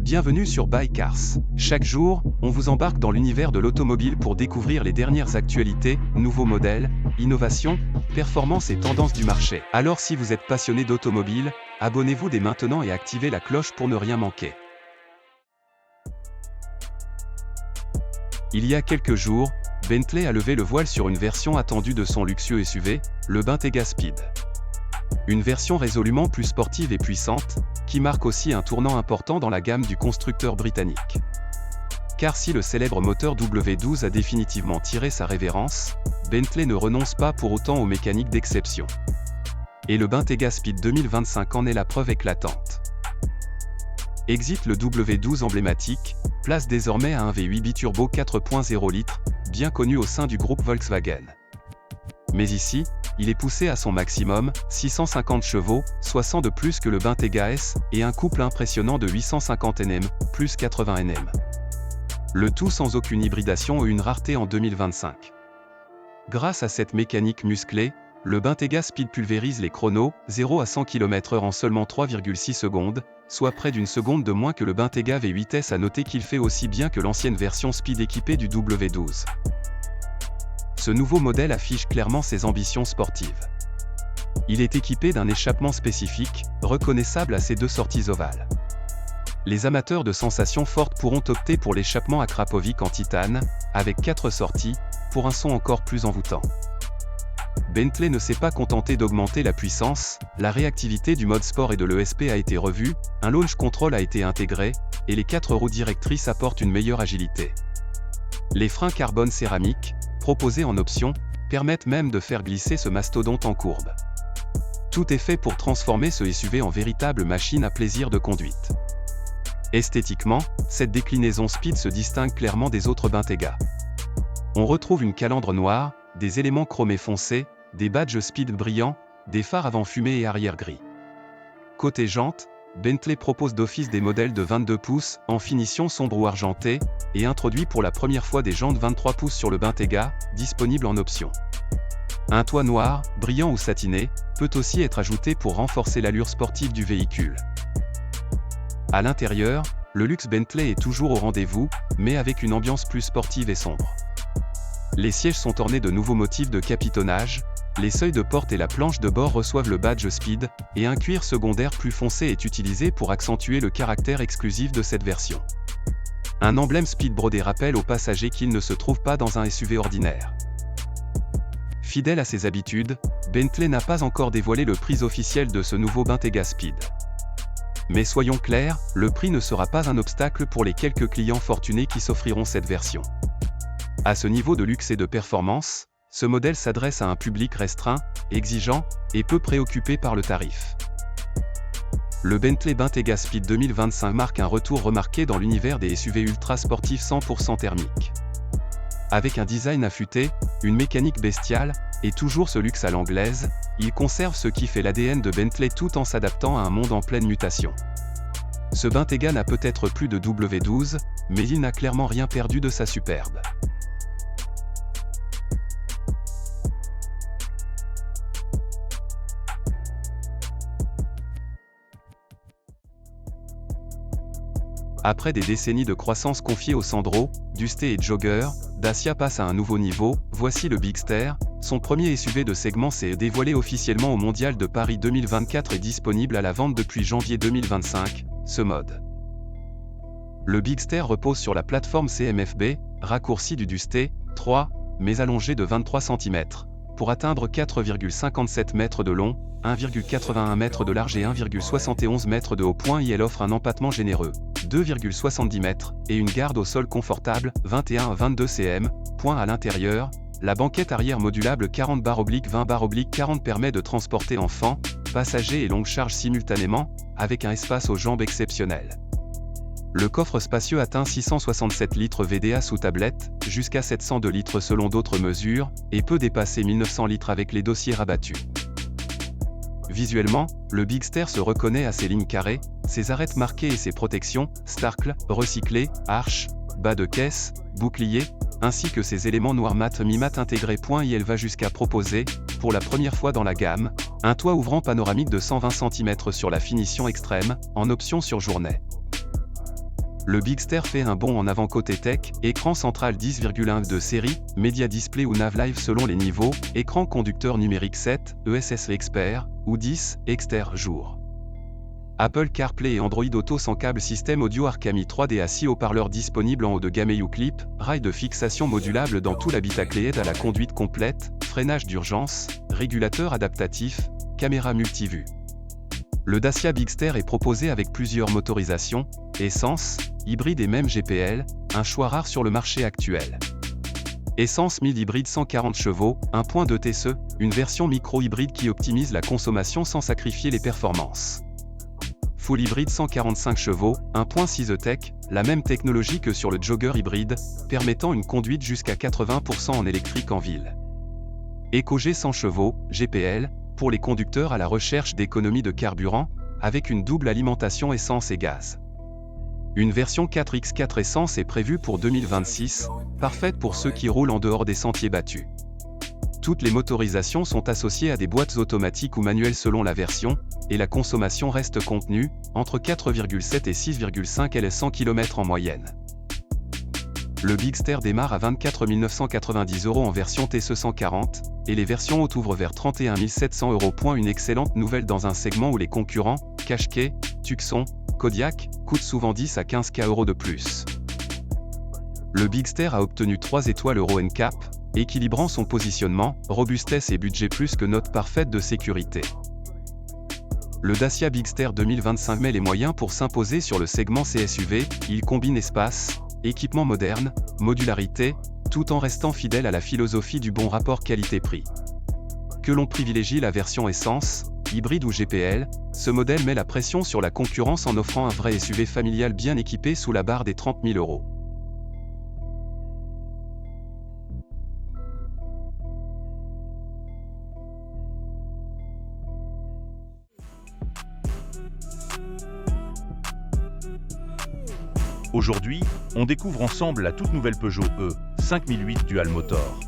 Bienvenue sur Buy Cars. Chaque jour, on vous embarque dans l'univers de l'automobile pour découvrir les dernières actualités, nouveaux modèles, innovations, performances et tendances du marché. Alors si vous êtes passionné d'automobile, abonnez-vous dès maintenant et activez la cloche pour ne rien manquer. Il y a quelques jours, Bentley a levé le voile sur une version attendue de son luxueux SUV, le Bentayga Speed. Une version résolument plus sportive et puissante, qui marque aussi un tournant important dans la gamme du constructeur britannique. Car si le célèbre moteur W12 a définitivement tiré sa révérence, Bentley ne renonce pas pour autant aux mécaniques d'exception. Et le Bentayga Speed 2025 en est la preuve éclatante. Exit le W12 emblématique, place désormais à un V8 biturbo 4.0 litres, bien connu au sein du groupe Volkswagen. Mais ici, il est poussé à son maximum, 650 chevaux, soit 100 de plus que le Bentayga S, et un couple impressionnant de 850 Nm, plus 80 Nm. Le tout sans aucune hybridation ou une rareté en 2025. Grâce à cette mécanique musclée, le Bentayga Speed pulvérise les chronos, 0 à 100 km/h en seulement 3,6 secondes, soit près d'une seconde de moins que le Bentayga V8S. À noter qu'il fait aussi bien que l'ancienne version Speed équipée du W12. Ce nouveau modèle affiche clairement ses ambitions sportives. Il est équipé d'un échappement spécifique, reconnaissable à ses deux sorties ovales. Les amateurs de sensations fortes pourront opter pour l'échappement à Krapovic en titane, avec 4 sorties, pour un son encore plus envoûtant. Bentley ne s'est pas contenté d'augmenter la puissance, la réactivité du mode sport et de l'ESP a été revue, un launch control a été intégré, et les 4 roues directrices apportent une meilleure agilité. Les freins carbone céramique, proposés en option, permettent même de faire glisser ce mastodonte en courbe. Tout est fait pour transformer ce SUV en véritable machine à plaisir de conduite. Esthétiquement, cette déclinaison Speed se distingue clairement des autres Bentayga. On retrouve une calandre noire, des éléments chromés foncés, des badges Speed brillants, des phares avant fumés et arrière gris. Côté jantes, Bentley propose d'office des modèles de 22 pouces, en finition sombre ou argentée, et introduit pour la première fois des jantes 23 pouces sur le Bentayga, disponibles en option. Un toit noir, brillant ou satiné, peut aussi être ajouté pour renforcer l'allure sportive du véhicule. À l'intérieur, le luxe Bentley est toujours au rendez-vous, mais avec une ambiance plus sportive et sombre. Les sièges sont ornés de nouveaux motifs de capitonnage, les seuils de porte et la planche de bord reçoivent le badge Speed, et un cuir secondaire plus foncé est utilisé pour accentuer le caractère exclusif de cette version. Un emblème Speed brodé rappelle aux passagers qu'il ne se trouve pas dans un SUV ordinaire. Fidèle à ses habitudes, Bentley n'a pas encore dévoilé le prix officiel de ce nouveau Bentayga Speed. Mais soyons clairs, le prix ne sera pas un obstacle pour les quelques clients fortunés qui s'offriront cette version. À ce niveau de luxe et de performance, ce modèle s'adresse à un public restreint, exigeant, et peu préoccupé par le tarif. Le Bentley Bentayga Speed 2025 marque un retour remarqué dans l'univers des SUV ultra sportifs 100% thermiques. Avec un design affûté, une mécanique bestiale, et toujours ce luxe à l'anglaise, il conserve ce qui fait l'ADN de Bentley tout en s'adaptant à un monde en pleine mutation. Ce Bentayga n'a peut-être plus de W12, mais il n'a clairement rien perdu de sa superbe. Après des décennies de croissance confiée au Sandero, Dusté et Jogger, Dacia passe à un nouveau niveau. Voici le Bigster, son premier SUV de segment s'est dévoilé officiellement au Mondial de Paris 2024 et disponible à la vente depuis janvier 2025, ce mode. Le Bigster repose sur la plateforme CMFB, raccourci du Dusté, 3, mais allongé de 23 cm, pour atteindre 4,57 mètres de long, 1,81 m de large et 1,71 m de haut. Et elle offre un empattement généreux, 2,70 m, et une garde au sol confortable, 21 à 22 cm. À l'intérieur, la banquette arrière modulable 40/20/40 permet de transporter enfants, passagers et longues charges simultanément, avec un espace aux jambes exceptionnel. Le coffre spacieux atteint 667 litres VDA sous tablette, jusqu'à 702 litres selon d'autres mesures, et peut dépasser 1900 litres avec les dossiers rabattus. Visuellement, le Bigster se reconnaît à ses lignes carrées, ses arêtes marquées et ses protections, Starkle, recyclées, arches, bas de caisse, bouclier, ainsi que ses éléments noir mat mi-mat intégrés. Et elle va jusqu'à proposer, pour la première fois dans la gamme, un toit ouvrant panoramique de 120 cm sur la finition extrême, en option sur journée. Le Bigster fait un bond en avant côté tech, écran central 10,1 de série, Media Display ou Nav Live selon les niveaux, écran conducteur numérique 7, ESS Expert, ou 10, Exter jour. Apple CarPlay et Android Auto sans câble, système audio Arcami 3D à 6 haut-parleurs disponibles en haut de gamme U-Clip, rail de fixation modulable dans tout l'habitacle, aide à la conduite complète, freinage d'urgence, régulateur adaptatif, caméra multivue. Le Dacia Bigster est proposé avec plusieurs motorisations, essence, hybride et même GPL, un choix rare sur le marché actuel. Essence 1000 hybride 140 chevaux, 1.2 TSE, une version micro-hybride qui optimise la consommation sans sacrifier les performances. Full hybride 145 chevaux, 1.6 E-Tech, la même technologie que sur le Jogger hybride, permettant une conduite jusqu'à 80% en électrique en ville. EcoG 100 chevaux, GPL, pour les conducteurs à la recherche d'économie de carburant, avec une double alimentation essence et gaz. Une version 4x4 essence est prévue pour 2026, parfaite pour ceux qui roulent en dehors des sentiers battus. Toutes les motorisations sont associées à des boîtes automatiques ou manuelles selon la version, et la consommation reste contenue, entre 4,7 et 6,5 LS 100 km en moyenne. Le Bigster démarre à 24 990 € en version TSE 140, et les versions hautes ouvrent vers 31 700 €. Une excellente nouvelle dans un segment où les concurrents, Qashqai, Tucson, Kodiaq, coûtent souvent 10 à 15 € de plus. Le Bigster a obtenu 3 étoiles Euro NCAP, équilibrant son positionnement, robustesse et budget plus que note parfaite de sécurité. Le Dacia Bigster 2025 met les moyens pour s'imposer sur le segment CSUV, il combine espace, équipement moderne, modularité, tout en restant fidèle à la philosophie du bon rapport qualité-prix. Que l'on privilégie la version essence, hybride ou GPL, ce modèle met la pression sur la concurrence en offrant un vrai SUV familial bien équipé sous la barre des 30 000 €. Aujourd'hui, on découvre ensemble la toute nouvelle Peugeot E 5008 Dual Motor.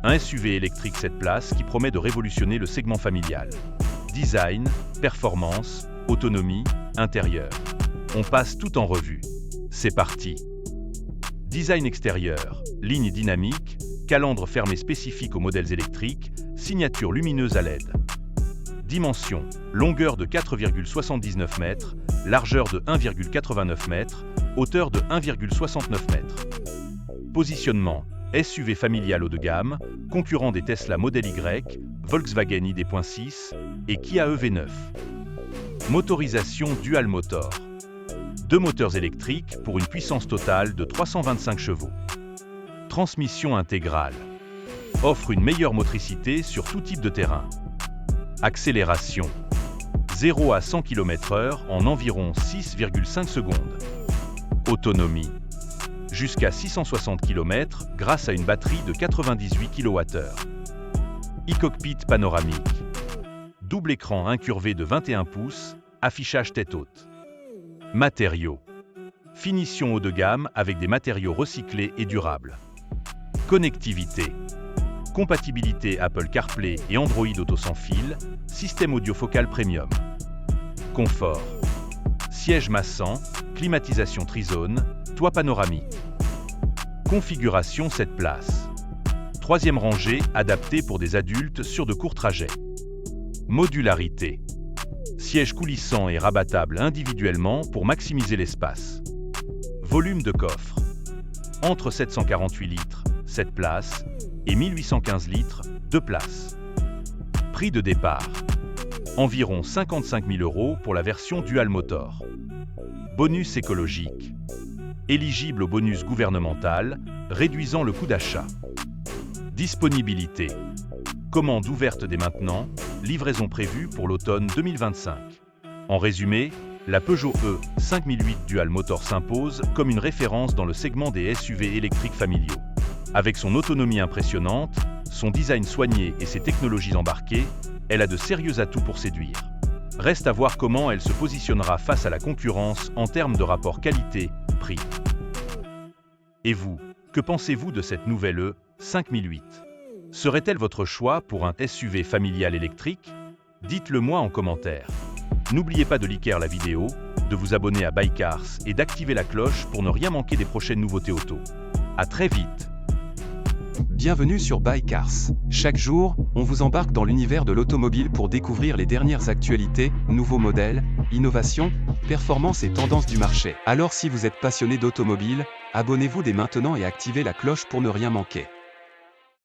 Un SUV électrique 7 places qui promet de révolutionner le segment familial. Design, performance, autonomie, intérieur. On passe tout en revue. C'est parti. Design extérieur, ligne dynamique, calandre fermé spécifique aux modèles électriques, signature lumineuse à LED. Dimension, longueur de 4,79 mètres, largeur de 1,89 mètres, hauteur de 1,69 mètres. Positionnement, SUV familial haut de gamme, concurrent des Tesla Model Y, Volkswagen ID.6 et Kia EV9. Motorisation Dual Motor. 2 moteurs électriques pour une puissance totale de 325 chevaux. Transmission intégrale. Offre une meilleure motricité sur tout type de terrain. Accélération. 0 à 100 km/h en environ 6,5 secondes. Autonomie. Jusqu'à 660 km grâce à une batterie de 98 kWh. E-cockpit panoramique. Double écran incurvé de 21 pouces, affichage tête haute. Matériaux. Finition haut de gamme avec des matériaux recyclés et durables. Connectivité. Compatibilité Apple CarPlay et Android Auto sans fil, système audio focal premium. Confort. Siège massant, climatisation trizone, toit panoramique. Configuration 7 places. 3e rangée adaptée pour des adultes sur de courts trajets. Modularité. Siège coulissant et rabattable individuellement pour maximiser l'espace. Volume de coffre. Entre 748 litres, 7 places, et 1815 litres, 2 places. Prix de départ. Environ 55 000 € pour la version Dual Motor. Bonus écologique. Éligible au bonus gouvernemental, réduisant le coût d'achat. Disponibilité. Commande ouverte dès maintenant, livraison prévue pour l'automne 2025. En résumé, la Peugeot E 5008 Dual Motor s'impose comme une référence dans le segment des SUV électriques familiaux. Avec son autonomie impressionnante, son design soigné et ses technologies embarquées, elle a de sérieux atouts pour séduire. Reste à voir comment elle se positionnera face à la concurrence en termes de rapport qualité-prix. Et vous, que pensez-vous de cette nouvelle E 5008 ? Serait-elle votre choix pour un SUV familial électrique ? Dites-le moi en commentaire. N'oubliez pas de liker la vidéo, de vous abonner à Bycars et d'activer la cloche pour ne rien manquer des prochaines nouveautés auto. À très vite! Bienvenue sur Bycars. Chaque jour, on vous embarque dans l'univers de l'automobile pour découvrir les dernières actualités, nouveaux modèles, innovations, performances et tendances du marché. Alors si vous êtes passionné d'automobile, abonnez-vous dès maintenant et activez la cloche pour ne rien manquer.